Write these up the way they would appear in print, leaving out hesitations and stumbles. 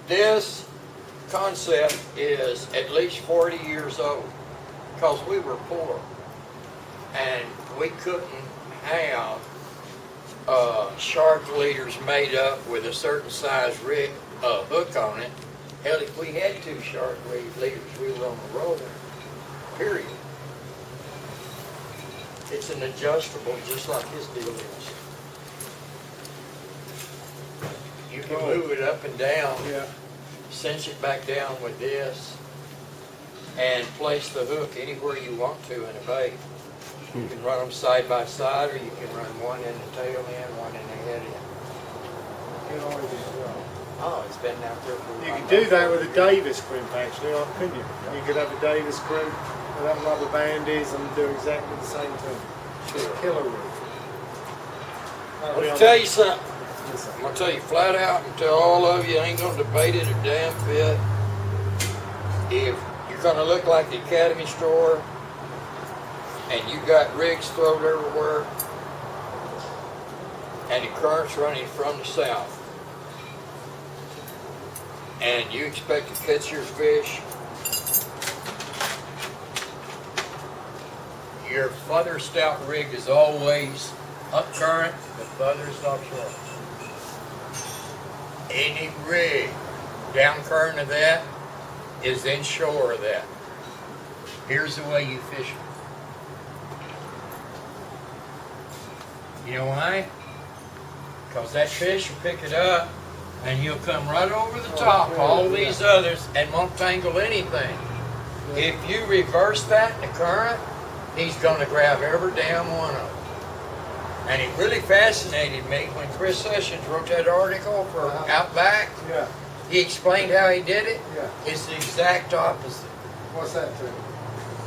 This concept is at least 40 years old because we were poor and we couldn't have shark leaders made up with a certain size rig, hook on it. Hell, if we had 2 shark leaders, we were on the roll, period. It's an adjustable, just like his deal is. You can move it up and down, cinch it back down with this, and place the hook anywhere you want to in a bait. You can run them side by side, or you can run one in the tail end, one in the head end. Oh, it's been out there for a while. You could do that with a Davis crimp, actually, couldn't you? You could have a Davis crimp where that rubber band is and do exactly the same thing. Just killer rig. I'll tell you something. I'm going to tell you flat out and tell all of you, I ain't going to debate it a damn bit. If you're going to look like the Academy store and you got rigs thrown everywhere and the current's running from the south and you expect to catch your fish, your furthest out rig is always up current, the furthest offshore. Any rig down current of that is inshore of that. Here's the way you fish it. You know why? Because that fish will pick it up and he'll come right over the top of all these others and won't tangle anything. If you reverse that in the current, he's going to grab every damn one of them. And it really fascinated me when Chris Sessions wrote that article for Outback. Yeah. He explained how he did it. Yeah. It's the exact opposite. What's that do?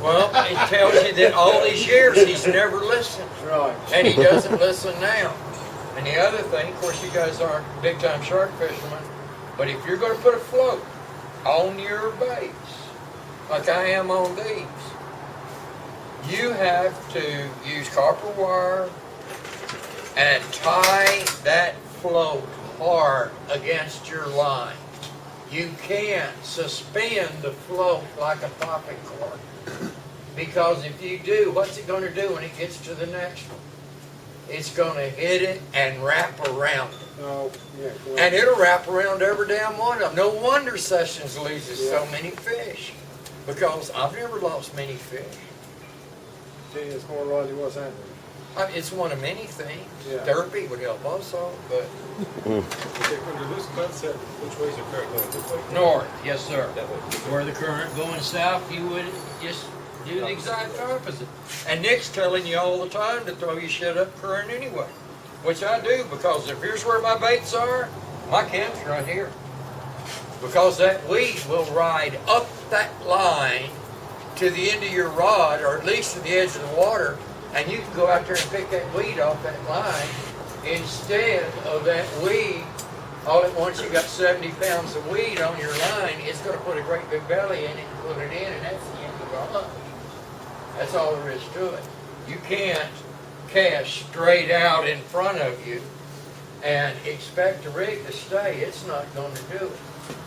Well, it tells you that all these years he's never listened. Right. And he doesn't listen now. And the other thing, of course, you guys aren't big-time shark fishermen, but if you're going to put a float on your baits, like I am on these, you have to use copper wire and tie that float hard against your line. You can't suspend the float like a popping cork. Because if you do, what's it going to do when it gets to the next one? It's going to hit it and wrap around it. Oh, yeah, cool. And it'll wrap around every damn one of them. No wonder Sessions loses so many fish. Because I've never lost many fish. Gee, it's more likely what's happening. It's one of many things. Yeah. Therapy would help also, but... Under this concept, which way is your current going? This way? North, yes sir. That way. Where the current going south, you would just do the exact opposite. And Nick's telling you all the time to throw your shit up current anyway. Which I do, because if here's where my baits are, my camp's right here. Because that weed will ride up that line to the end of your rod, or at least to the edge of the water, and you can go out there and pick that weed off that line instead of that weed. All at once you got 70 pounds of weed on your line, it's going to put a great big belly in it and put it in, and that's the end of the hunt. That's all there is to it. You can't cast straight out in front of you and expect the rig to stay. It's not going to do it.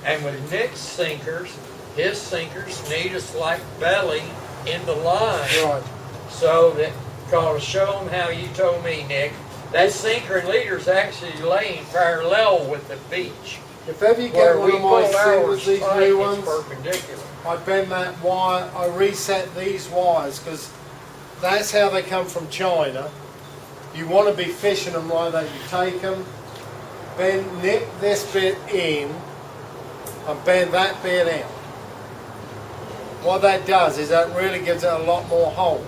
And with Nick's sinkers, his sinkers need a slight belly in the line. Right. So that, because show them how you told me, Nick, that sinker and leader's actually laying parallel with the beach. If ever you get Where one we of my pull ours singers, these tight, new it's ones, perpendicular. I bend that wire, I reset these wires, because that's how they come from China. You want to be fishing them like that. You take them, nip this bit in, and bend that bit out. What that does is that really gives it a lot more hold.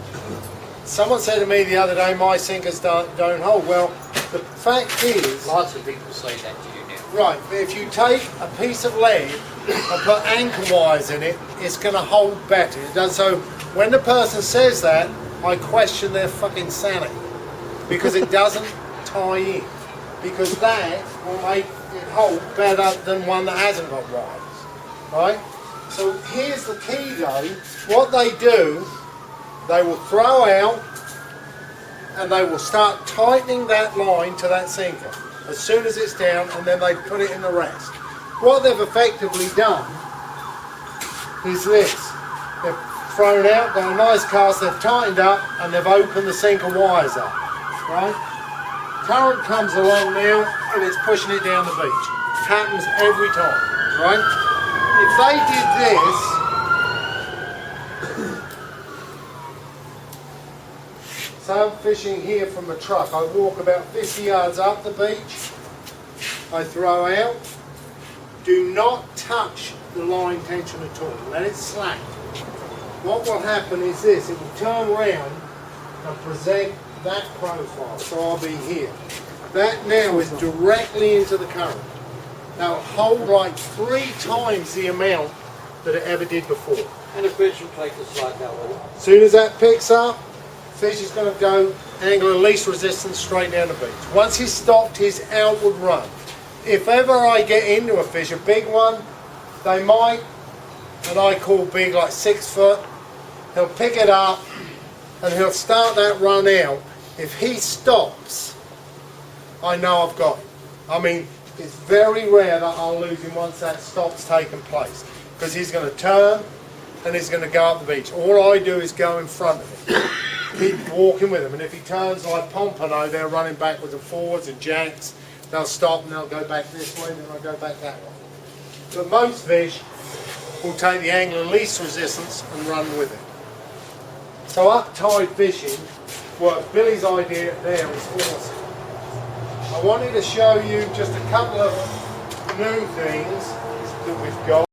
Someone said to me the other day, my sinkers don't hold. Well, the fact is... Lots of people say that to you now. Right, but if you take a piece of lead and put anchor wires in it, it's going to hold better. It does. So when the person says that, I question their fucking sanity. Because it doesn't tie in. Because that will make it hold better than one that hasn't got wires. Right? So here's the key though. What they do, they will throw out and they will start tightening that line to that sinker as soon as it's down, and then they put it in the rest. what they've effectively done is this. They've thrown out, got a nice cast, they've tightened up, and they've opened the sinker wires up, right? Current comes along now, and it's pushing it down the beach. Happens every time, right? If they did this, so I'm fishing here from a truck. I walk about 50 yards up the beach, I throw out. Do not touch the line tension at all. Let it slack. What will happen is this, it will turn around and present that profile. So I'll be here. That now is directly into the current. Now hold like 3 times the amount that it ever did before. And the fish will take the slack out with it. As soon as that picks up, fish is going to go angle of least resistance straight down the beach. Once he's stopped his outward run, if ever I get into a fish, a big one, they might, and I call big like 6 foot, he'll pick it up and he'll start that run out. If he stops, I know I've got him. I mean, it's very rare that I'll lose him once that stop's taken place, because he's going to turn and he's going to go up the beach. All I do is go in front of him, keep walking with him, and if he turns like pompano, they're running backwards and forwards and jacks. They'll stop and they'll go back this way, and then I'll go back that way. But most fish will take the angle of least resistance and run with it. So up-tide fishing, what Billy's idea there is awesome. I wanted to show you just a couple of new things that we've got.